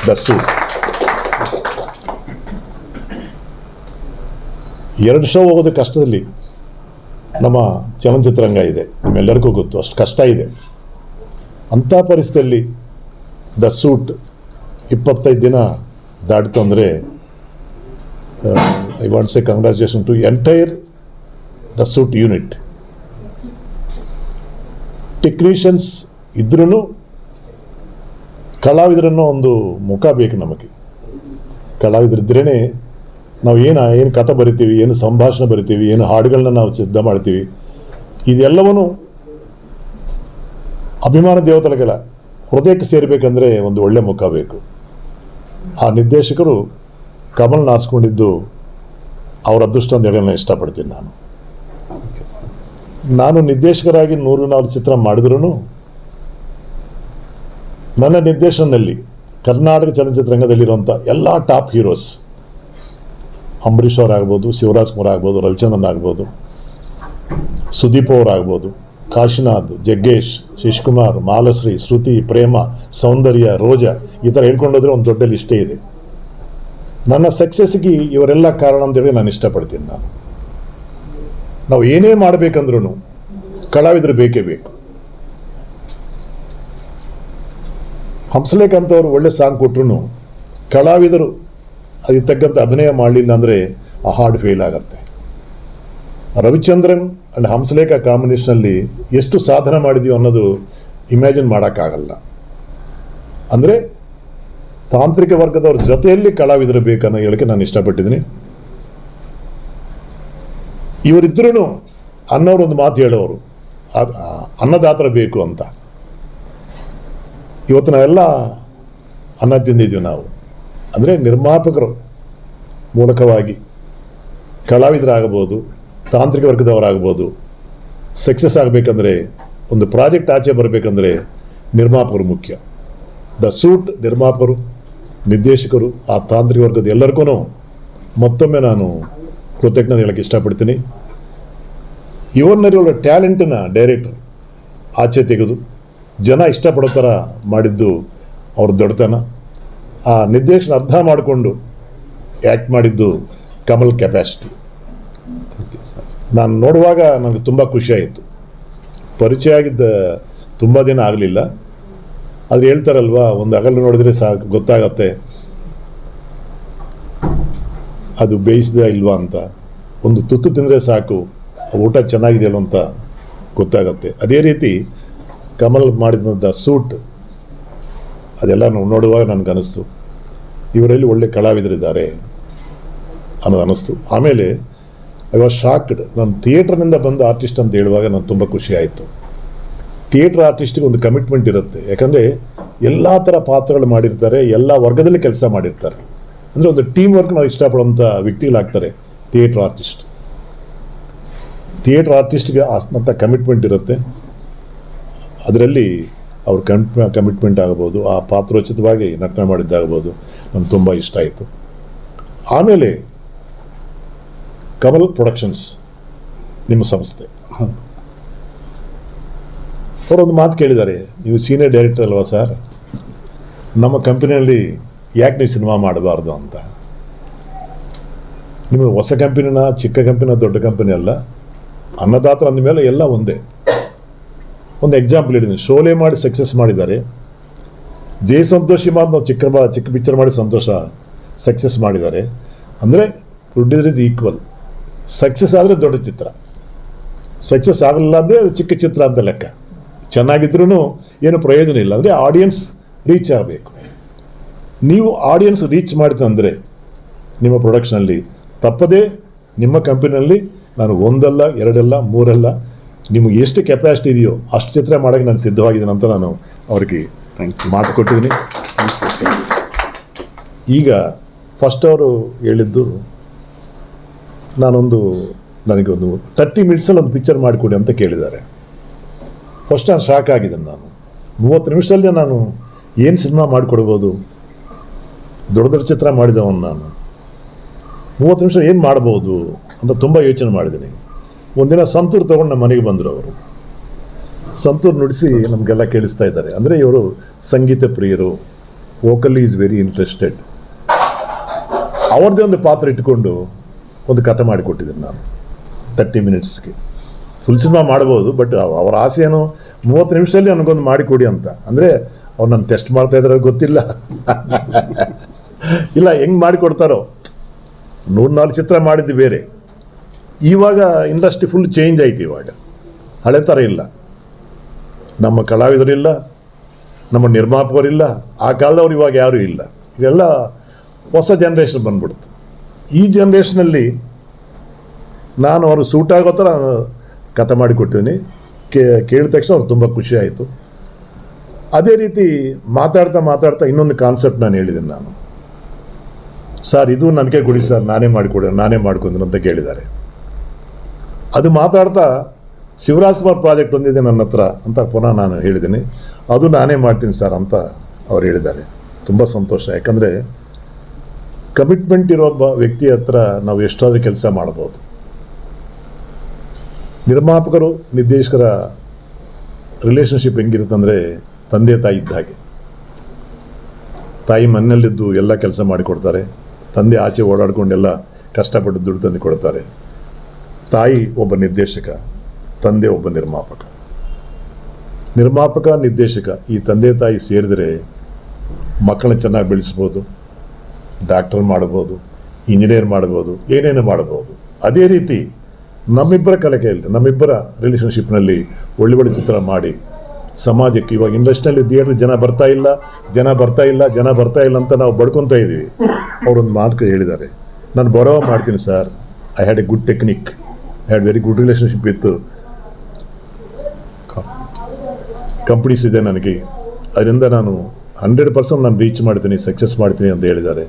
The suit. 2 show ಹೋಗೋದು ಕಷ್ಟದಲ್ಲಿ ನಮ್ಮ ಚಲನಚಿತ್ರರಂಗ ಇದೆ, ನಿಮ್ಮೆಲ್ಲರಿಗೂ ಗೊತ್ತು, ಅಷ್ಟು ಕಷ್ಟ ಇದೆ. ಅಂಥ ಪರಿಸ್ಥಿತಿಯಲ್ಲಿ ದ ಸೂಟ್ 25 ದಿನ ದಾಟಿತು ಅಂದರೆ I want say congratulation to entire the shoot unit. Technicians ಇದ್ರೂ ಕಲಾವಿದರನ್ನೋ ಒಂದು ಮುಖ ಬೇಕು ನಮಗೆ. ಕಲಾವಿದರಿದ್ರೇ ನಾವು ಏನು ಕಥೆ ಬರಿತೀವಿ, ಏನು ಸಂಭಾಷಣೆ ಬರಿತೀವಿ, ಏನು ಹಾಡುಗಳನ್ನ ನಾವು ಸಿದ್ಧ ಮಾಡ್ತೀವಿ, ಇದೆಲ್ಲವೂ ಅಭಿಮಾನ ದೇವತೆಗಳ ಹೃದಯಕ್ಕೆ ಸೇರಬೇಕಂದ್ರೆ ಒಂದು ಒಳ್ಳೆ ಮುಖ ಬೇಕು. ಆ ನಿರ್ದೇಶಕರು ಕಮಲ್ನ ಆರಿಸ್ಕೊಂಡಿದ್ದು ಅವ್ರ ಅದೃಷ್ಟ ಅಂತ ಹೇಳಿ ನಾನು ಇಷ್ಟಪಡ್ತೀನಿ. ನಾನು ನಿರ್ದೇಶಕರಾಗಿ 104 ಚಿತ್ರ ಮಾಡಿದ್ರೂ ನನ್ನ ನಿರ್ದೇಶನದಲ್ಲಿ ಕರ್ನಾಟಕ ಚಲನಚಿತ್ರರಂಗದಲ್ಲಿರುವಂಥ ಎಲ್ಲ ಟಾಪ್ ಹೀರೋಸ್, ಅಂಬರೀಷ್ ಅವರಾಗ್ಬೋದು, ಶಿವರಾಜ್ ಕುಮಾರ್ ಆಗ್ಬೋದು, ರವಿಚಂದ್ರನ್ ಆಗ್ಬೋದು, ಸುದೀಪ್ ಅವರಾಗ್ಬೋದು, ಕಾಶಿನಾಥ್, ಜಗ್ಗೇಶ್, ಶಿಶುಕುಮಾರ್, ಮಾಲಶ್ರೀ, ಶ್ರುತಿ, ಪ್ರೇಮ, ಸೌಂದರ್ಯ, ರೋಜಾ, ಈ ಥರ ಹೇಳ್ಕೊಂಡೋದ್ರೆ ಒಂದು ದೊಡ್ಡ ಲಿಸ್ಟೇ ಇದೆ. ನನ್ನ ಸಕ್ಸಸ್ಗೆ ಇವರೆಲ್ಲ ಕಾರಣ ಅಂತೇಳಿ ನಾನು ಇಷ್ಟಪಡ್ತೀನಿ. ನಾವು ಏನೇ ಮಾಡಬೇಕಂದ್ರೂ ಕಲಾವಿದರು ಬೇಕೇ ಬೇಕು. ಹಂಸಲೇಖ ಅಂತವ್ರು ಒಳ್ಳೆ ಸಾಂಗ್ ಕೊಟ್ಟರು ಕಲಾವಿದರು ಅದಕ್ಕೆ ತಕ್ಕಂಥ ಅಭಿನಯ ಮಾಡಲಿಲ್ಲ ಅಂದರೆ ಆ ಹಾಡು ಫೇಲ್ ಆಗುತ್ತೆ. ರವಿಚಂದ್ರನ್ ಆ್ಯಂಡ್ ಹಂಸಲೇಖ ಕಾಂಬಿನೇಷನಲ್ಲಿ ಎಷ್ಟು ಸಾಧನೆ ಮಾಡಿದ್ದೀವಿ ಅನ್ನೋದು ಇಮ್ಯಾಜಿನ್ ಮಾಡೋಕ್ಕಾಗಲ್ಲ. ಅಂದರೆ ತಾಂತ್ರಿಕ ವರ್ಗದವ್ರ ಜೊತೆಯಲ್ಲಿ ಕಲಾವಿದರು ಬೇಕನ್ನೋ ಹೇಳಕ್ಕೆ ನಾನು ಇಷ್ಟಪಟ್ಟಿದ್ದೀನಿ. ಇವರಿದ್ರೂ ಅನ್ನೋರೊಂದು ಮಾತು ಹೇಳೋರು, ಅನ್ನದಾತರ ಬೇಕು ಅಂತ. ಇವತ್ತು ನಾವೆಲ್ಲ ಅನ್ನ ತಿಂದಿದ್ದೀವಿ ನಾವು. ಅಂದರೆ ನಿರ್ಮಾಪಕರು ಮೂಲಕವಾಗಿ ಕಲಾವಿದರಾಗಬಹುದು, ತಾಂತ್ರಿಕ ವರ್ಗದವರಾಗ್ಬೋದು, ಸಕ್ಸಸ್ ಆಗಬೇಕಂದ್ರೆ, ಒಂದು ಪ್ರಾಜೆಕ್ಟ್ ಆಚೆ ಬರಬೇಕಂದ್ರೆ ನಿರ್ಮಾಪಕರು ಮುಖ್ಯ. ದ ಸೂಟ್ ನಿರ್ಮಾಪಕರು, ನಿರ್ದೇಶಕರು, ಆ ತಾಂತ್ರಿಕ ವರ್ಗದ ಎಲ್ಲರಿಗೂ ಮತ್ತೊಮ್ಮೆ ನಾನು ಕೃತಜ್ಞತೆ ಹೇಳಕ್ಕೆ ಇಷ್ಟಪಡ್ತೀನಿ. ಇವನ್ನರಿയുള്ള ಟ್ಯಾಲೆಂಟನ್ನ ಡೈರೆಕ್ಟರ್ ಆಚೆ ತೆಗೆದು ಜನ ಇಷ್ಟಪಡೋ ಥರ ಮಾಡಿದ್ದು ಅವ್ರ ದೊಡ್ಡತನ. ಆ ನಿರ್ದೇಶನ ಅರ್ಥ ಮಾಡಿಕೊಂಡು ಆ್ಯಕ್ಟ್ ಮಾಡಿದ್ದು ಕಮಲ್ ಕೆಪಾಸಿಟಿ. ನಾನು ನೋಡುವಾಗ ನನಗೆ ತುಂಬ ಖುಷಿಯಾಯಿತು. ಪರಿಚಯ ಆಗಿದ್ದ ತುಂಬ ದಿನ ಆಗಲಿಲ್ಲ, ಆದರೆ ಹೇಳ್ತಾರಲ್ವ, ಒಂದು ಹಗಲು ನೋಡಿದರೆ ಸಾಕು ಗೊತ್ತಾಗತ್ತೆ ಅದು ಬೇಯಿಸಿದ ಇಲ್ವಾ ಅಂತ. ಒಂದು ತುತ್ತು ತಿಂದರೆ ಸಾಕು ಊಟ ಚೆನ್ನಾಗಿದೆಯಲ್ಲ ಅಂತ ಗೊತ್ತಾಗತ್ತೆ. ಅದೇ ರೀತಿ ಕಮಲ್ ಮಾಡಿದಂಥ ಸೂಟ್ ಅದೆಲ್ಲ ನೋಡುವಾಗ ನನಗನ್ನಿಸ್ತು ಇವರಲ್ಲಿ ಒಳ್ಳೆ ಕಲಾವಿದರಿದ್ದಾರೆ ಅನ್ನೋದು ಅನ್ನಿಸ್ತು. ಆಮೇಲೆ ಐ ವಾಸ್ ಶಾಕ್ಡ್. ನಾನು ಥಿಯೇಟ್ರ್ನಿಂದ ಬಂದ ಆರ್ಟಿಸ್ಟ್ ಅಂತ ಹೇಳುವಾಗ ನಾನು ತುಂಬ ಖುಷಿ ಆಯಿತು. ಥಿಯೇಟ್ರ್ ಆರ್ಟಿಸ್ಟಿಗೆ ಒಂದು ಕಮಿಟ್ಮೆಂಟ್ ಇರುತ್ತೆ, ಯಾಕಂದರೆ ಎಲ್ಲ ಥರ ಪಾತ್ರಗಳು ಮಾಡಿರ್ತಾರೆ, ಎಲ್ಲ ವರ್ಗದಲ್ಲಿ ಕೆಲಸ ಮಾಡಿರ್ತಾರೆ. ಅಂದರೆ ಒಂದು ಟೀಮ್ ವರ್ಕ್ ನಾವು ಇಷ್ಟಪಡುವಂಥ ವ್ಯಕ್ತಿಗಳಾಗ್ತಾರೆ ಥಿಯೇಟ್ರ್ ಆರ್ಟಿಸ್ಟ್. ಥಿಯೇಟ್ರ್ ಆರ್ಟಿಸ್ಟ್ಗೆ ಅಂಥ ಕಮಿಟ್ಮೆಂಟ್ ಇರುತ್ತೆ. ಅದರಲ್ಲಿ ಅವ್ರ ಕಮಿಟ್ಮೆಂಟ್ ಆಗ್ಬೋದು, ಆ ಪಾತ್ರೋಚಿತವಾಗಿ ನಟನೆ ಮಾಡಿದ್ದಾಗ್ಬೋದು, ನನಗೆ ತುಂಬ ಇಷ್ಟ ಆಯಿತು. ಆಮೇಲೆ ಕಮಲ್ ಪ್ರೊಡಕ್ಷನ್ಸ್ ನಿಮ್ಮ ಸಂಸ್ಥೆ, ಅವರೊಂದು ಮಾತು ಕೇಳಿದ್ದಾರೆ, ನೀವು ಸೀನಿಯರ್ ಡೈರೆಕ್ಟರ್ ಅಲ್ವಾ ಸರ್, ನಮ್ಮ ಕಂಪನಿಯಲ್ಲಿ ಯಾಕೆ ನೀವು ಸಿನಿಮಾ ಮಾಡಬಾರ್ದು ಅಂತ. ನಿಮಗೆ ಹೊಸ ಕಂಪನಿನ, ಚಿಕ್ಕ ಕಂಪನಿನ, ದೊಡ್ಡ ಕಂಪನಿ ಅಲ್ಲ, ಅನ್ನದಾತರ ಅಂದಮೇಲೆ ಎಲ್ಲ ಒಂದೇ. ಒಂದು ಎಕ್ಸಾಂಪಲ್ ಹೇಳಿದ್ದೀನಿ, ಶೋಲೆ ಮಾಡಿ ಸಕ್ಸಸ್ ಮಾಡಿದ್ದಾರೆ. ಜೈ ಸಂತೋಷಿ ಮಾತು ನಾವು ಚಿಕ್ಕ ಪಿಕ್ಚರ್ ಮಾಡಿ ಸಂತೋಷ ಸಕ್ಸಸ್ ಮಾಡಿದ್ದಾರೆ. ಅಂದರೆ ಪ್ರೊಡ್ಯೂಸರ್ ಇಸ್ ಈಕ್ವಲ್. ಸಕ್ಸಸ್ ಆದರೆ ದೊಡ್ಡ ಚಿತ್ರ, ಸಕ್ಸಸ್ ಆಗಲಿಲ್ಲ ಅಂದರೆ ಅದು ಚಿಕ್ಕ ಚಿತ್ರ ಅಂತ ಲೆಕ್ಕ. ಚೆನ್ನಾಗಿದ್ರೂ ಏನು ಪ್ರಯೋಜನ ಇಲ್ಲ. ಅಂದರೆ ಆಡಿಯನ್ಸ್ ರೀಚ್ ಆಗಬೇಕು. ನೀವು ಆಡಿಯನ್ಸ್ ರೀಚ್ ಮಾಡಿತಂದರೆ ನಿಮ್ಮ ಪ್ರೊಡಕ್ಷನಲ್ಲಿ ತಪ್ಪದೇ ನಿಮ್ಮ ಕಂಪನಿಯಲ್ಲಿ ನಾನು 1 ಅಲ್ಲ 2 ಅಲ್ಲ 3 ಅಲ್ಲ, ನಿಮಗೆ ಎಷ್ಟು ಕೆಪಾಸಿಟಿ ಇದೆಯೋ ಅಷ್ಟು ಚಿತ್ರ ಮಾಡೋಕ್ಕೆ ನಾನು ಸಿದ್ಧವಾಗಿದ್ದೀನಿ ಅಂತ ನಾನು ಅವ್ರಿಗೆ ಮಾತು ಕೊಟ್ಟಿದ್ದೀನಿ. ಈಗ ಫಸ್ಟ್ ಅವರು ಹೇಳಿದ್ದು, ನನಗೊಂದು 30 ಮಿನಿಟ್ಸಲ್ಲಿ ಒಂದು ಪಿಕ್ಚರ್ ಮಾಡಿಕೊಡಿ ಅಂತ ಕೇಳಿದ್ದಾರೆ. ಫಸ್ಟ್ ನಾನು ಶಾಕ್ ಆಗಿದ್ದೀನಿ. ನಾನು 30 ನಿಮಿಷದಲ್ಲೇ ನಾನು ಏನು ಸಿನಿಮಾ ಮಾಡಿಕೊಡ್ಬೋದು, ದೊಡ್ಡ ದೊಡ್ಡ ಚಿತ್ರ ಮಾಡಿದವನು ನಾನು, 30 ನಿಮಿಷ ಏನು ಮಾಡ್ಬೋದು ಅಂತ ತುಂಬ ಯೋಚನೆ ಮಾಡಿದ್ದೀನಿ. ಒಂದಿನ ಸಂತೂರು ತೊಗೊಂಡು ನಮ್ಮ ಮನೆಗೆ ಬಂದರು. ಅವರು ಸಂತೂರು ನುಡಿಸಿ ನಮಗೆಲ್ಲ ಕೇಳಿಸ್ತಾ ಇದ್ದಾರೆ. ಅಂದರೆ ಇವರು ಸಂಗೀತ ಪ್ರಿಯರು, ವೋಕಲಿ ಈಸ್ ವೆರಿ ಇಂಟ್ರೆಸ್ಟೆಡ್. ಅವ್ರದ್ದೇ ಒಂದು ಪಾತ್ರ ಇಟ್ಕೊಂಡು ಒಂದು ಕಥೆ ಮಾಡಿಕೊಟ್ಟಿದ್ದೀನಿ ನಾನು 30 ಮಿನಿಟ್ಸ್ಗೆ. ಫುಲ್ ಸಿನಿಮಾ ಮಾಡ್ಬೋದು, ಬಟ್ ಅವರ ಆಸೆ ಏನು 30 ನಿಮಿಷದಲ್ಲಿ ನನಗೊಂದು ಮಾಡಿಕೊಡಿ ಅಂತ. ಅಂದರೆ ಅವ್ರು ನಾನು ಟೆಸ್ಟ್ ಮಾಡ್ತಾ ಇದ್ದಾರೆ ಗೊತ್ತಿಲ್ಲ. ಇಲ್ಲ, ಹೆಂಗೆ ಮಾಡಿಕೊಡ್ತಾರೋ. 104 ಚಿತ್ರ ಮಾಡಿದ್ದು ಬೇರೆ. ಇವಾಗ ಇಂಡಸ್ಟ್ರಿ ಫುಲ್ ಚೇಂಜ್ ಆಯ್ತು. ಇವಾಗ ಹಳೆ ಥರ ಇಲ್ಲ, ನಮ್ಮ ಕಲಾವಿದರಿಲ್ಲ, ನಮ್ಮ ನಿರ್ಮಾಪಕರಿಲ್ಲ, ಆ ಕಾಲದವ್ರು ಇವಾಗ ಯಾರೂ ಇಲ್ಲ. ಇವೆಲ್ಲ ಹೊಸ ಜನ್ರೇಷನ್ ಬಂದ್ಬಿಡ್ತು. ಈ ಜನ್ರೇಷನಲ್ಲಿ ನಾನು ಅವರು ಸೂಟ್ ಆಗೋ ಥರ ಕಥೆ ಮಾಡಿಕೊಟ್ಟಿದ್ದೀನಿ. ಕೇಳಿದ ತಕ್ಷಣ ಅವ್ರು ತುಂಬ ಖುಷಿ ಆಯಿತು. ಅದೇ ರೀತಿ ಮಾತಾಡ್ತಾ ಇನ್ನೊಂದು ಕಾನ್ಸೆಪ್ಟ್ ನಾನು ಹೇಳಿದ್ದೀನಿ. ನಾನು ಸರ್ ಇದು ನನಗೆ ಕೊಡಿ ಸರ್, ನಾನೇ ಮಾಡ್ಕೊಂತೀನಿ ಅಂತ ಕೇಳಿದ್ದಾರೆ. ಅದು ಮಾತಾಡ್ತಾ ಶಿವರಾಜ್ ಕುಮಾರ್ ಪ್ರಾಜೆಕ್ಟ್ ಒಂದಿದೆ ನನ್ನ ಹತ್ರ ಅಂತ ಪುನಃ ನಾನು ಹೇಳಿದ್ದೀನಿ. ಅದು ನಾನೇ ಮಾಡ್ತೀನಿ ಸರ್ ಅಂತ ಅವ್ರು ಹೇಳಿದ್ದಾರೆ. ತುಂಬ ಸಂತೋಷ. ಯಾಕಂದರೆ ಕಮಿಟ್ಮೆಂಟ್ ಇರೋ ಒಬ್ಬ ವ್ಯಕ್ತಿ ಹತ್ರ ನಾವು ಎಷ್ಟಾದರೂ ಕೆಲಸ ಮಾಡ್ಬೋದು. ನಿರ್ಮಾಪಕರು ನಿರ್ದೇಶಕರ ರಿಲೇಷನ್ಶಿಪ್ ಹೆಂಗಿರುತ್ತಂದರೆ ತಂದೆ ತಾಯಿ ಇದ್ದ ಹಾಗೆ. ತಾಯಿ ಮನೆಯಲ್ಲಿದ್ದು ಎಲ್ಲ ಕೆಲಸ ಮಾಡಿಕೊಡ್ತಾರೆ, ತಂದೆ ಆಚೆ ಓಡಾಡ್ಕೊಂಡೆಲ್ಲ ಕಷ್ಟಪಟ್ಟು ದುಡ್ಡು ತಂದು ಕೊಡ್ತಾರೆ. ತಾಯಿ ಒಬ್ಬ ನಿರ್ದೇಶಕ, ತಂದೆ ಒಬ್ಬ ನಿರ್ಮಾಪಕ. ನಿರ್ದೇಶಕ ಈ ತಂದೆ ತಾಯಿ ಸೇರಿದರೆ ಮಕ್ಕಳನ್ನ ಚೆನ್ನಾಗಿ ಬೆಳೆಸ್ಬೋದು, ಡಾಕ್ಟರ್ ಮಾಡ್ಬೋದು, ಇಂಜಿನಿಯರ್ ಮಾಡ್ಬೋದು, ಏನೇನು ಮಾಡ್ಬೋದು. ಅದೇ ರೀತಿ ನಮ್ಮಿಬ್ಬರ ಕಲೆಕೆಯಲ್ಲಿ, ನಮ್ಮಿಬ್ಬರ ರಿಲೇಷನ್ಶಿಪ್ನಲ್ಲಿ ಒಳ್ಳೆ ಚಿತ್ರ ಮಾಡಿ ಸಮಾಜಕ್ಕೆ, ಇವಾಗ ಇಂಡಸ್ಟ್ರಿಯಲ್ಲಿ ಥಿಯೇಟ್ರ್ ಜನ ಬರ್ತಾ ಇಲ್ಲ ಅಂತ ನಾವು ಬಡ್ಕೊತಾ ಇದ್ದೀವಿ. ಅವರೊಂದು ಮಾತು ಹೇಳಿದ್ದಾರೆ, ನಾನು ಬರೋ ಮಾಡ್ತೀನಿ sir, I had A good technique, I had very good relationship with companies ಇದೆ ನನಗೆ, ಅದರಿಂದ ನಾನು 100% ನಾನು ರೀಚ್ ಮಾಡ್ತೀನಿ, ಸಕ್ಸಸ್ ಮಾಡ್ತೀನಿ ಅಂತ ಹೇಳಿದ್ದಾರೆ.